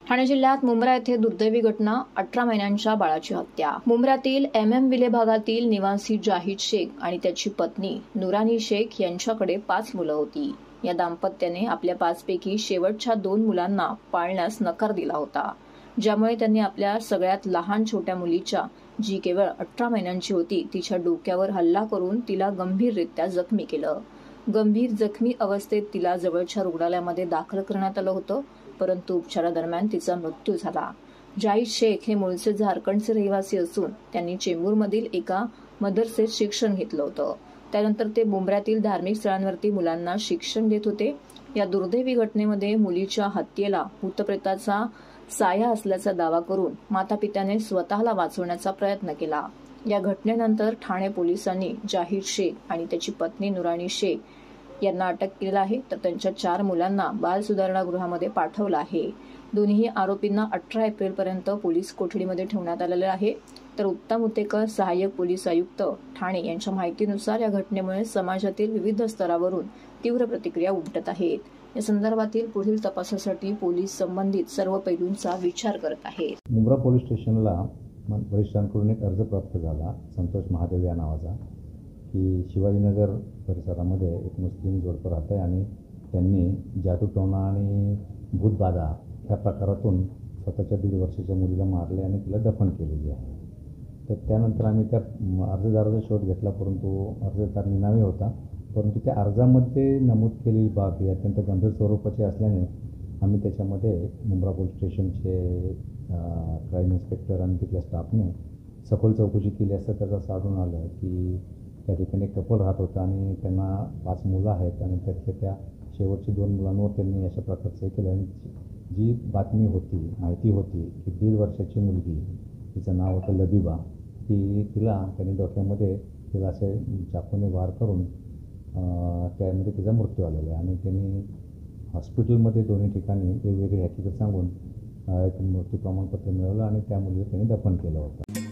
ठाणे जिल्ह्यात मुंब्रा येथे दुर्दैवी घटना, 18 महिन्यांच्या बाळाची हत्या। मुंब्र्यातील MM विले भागातील निवासी जाहिद शेख आणि त्याची पत्नी नुरानी शेख यांच्याकडे 5 मुलं होती। या दाम्पत्याने आपल्या 5 पैकी शेवटच्या 2 मुलांना पाळण्यास नकार दिला होता, ज्यामुळे त्यांनी आपल्या सगळ्यात लहान छोट्या मुलीच्या, जी केवळ 18 महिन्यांची होती, तिच्या डोक्यावर हल्ला करून तिला गंभीररित्या जखमी केलं। गंभीर जखमी अवस्थेत तिला जवळच्या रुग्णालयामध्ये दाखल करण्यात आलं होतं, परंतु उपचारादरम्यान तिचा मृत्यू झाला। जाहिद शेख हे मूळचे झारखंडचे रहिवासी असून त्यांनी चेंबूरमधील एका मदरसेत शिक्षण घेतलं होतं। त्यानंतर ते मुंब्र्यातील धार्मिक स्थळांवरती मुलांना शिक्षण देत होते। या दुर्दैवी घटनेमध्ये मुलीच्या हत्येला भूतप्रेताचा साया असल्याचा दावा करून मातापित्याने स्वतःला वाचवण्याचा प्रयत्न केला। या घटनेनंतर ठाणे पोलिसांनी जाहिद शेख आणि त्याची पत्नी नुरानी शेख यांना अटक केली आहे, तर त्यांच्या 4 मुलांना बाल सुधारणा गृहामध्ये पाठवलं आहे। दोन्ही आरोपींना 18 एप्रिलपर्यंत पोलीस कोठडीमध्ये ठेवण्यात आलेले आहे। तर उत्तम उतेकर, सहाय्यक पोलीस आयुक्त ठाणे यांच्या माहितीनुसार या घटनेमुळे समाजातील विविध स्तरावरून तीव्र प्रतिक्रिया उमटत आहेत। या संदर्भातील पुढील तपासासाठी पोलीस संबंधित सर्व पैलूंचा विचार करत आहेत। मुंब्रा पोलीस स्टेशनला वरिष्ठांकडून एक अर्ज प्राप्त झाला, संतोष महादेव या नावाचा, की शिवाजीनगर परिसरामध्ये एक मुस्लिम जोडपं राहत आहे आणि त्यांनी जादूटोणा आणि भूतबाधा ह्या प्रकारातून स्वतःच्या 1.5 वर्षाच्या मुलीला मारले आणि तिला दफन केलेली आहे। तर त्यानंतर आम्ही त्या अर्जदाराचा शोध घेतला, परंतु अर्जदार निनावी होता, परंतु त्या अर्जामध्ये नमूद केलेली बाब ही अत्यंत गंभीर स्वरूपाची असल्याने आम्ही त्याच्यामध्ये मुंब्रा पोलीस स्टेशनचे क्राईम इन्स्पेक्टर आणि तिथल्या स्टाफने सखोल चौकशी केली असता त्याचा साधून आलं की त्या ठिकाणी कपल राहत होतं आणि त्यांना 5 मुलं आहेत आणि त्यातल्या त्या शेवटची 2 मुलांवर त्यांनी अशा प्रकारचं केलं। आणि जी बातमी होती, माहिती होती की 1.5 वर्षाची मुलगी, तिचं नाव होतं लबिबा, तिला त्यांनी डोक्यामध्ये तिला असे चाकूने वार करून त्यामध्ये तिचा मृत्यू आलेला आहे आणि त्यांनी हॉस्पिटलमध्ये दोन्ही ठिकाणी वेगवेगळी हकीकत सांगून एक मृत्यू प्रमाणपत्र मिळवलं आणि त्या मुलीला त्यांनी दफन केलं होतं।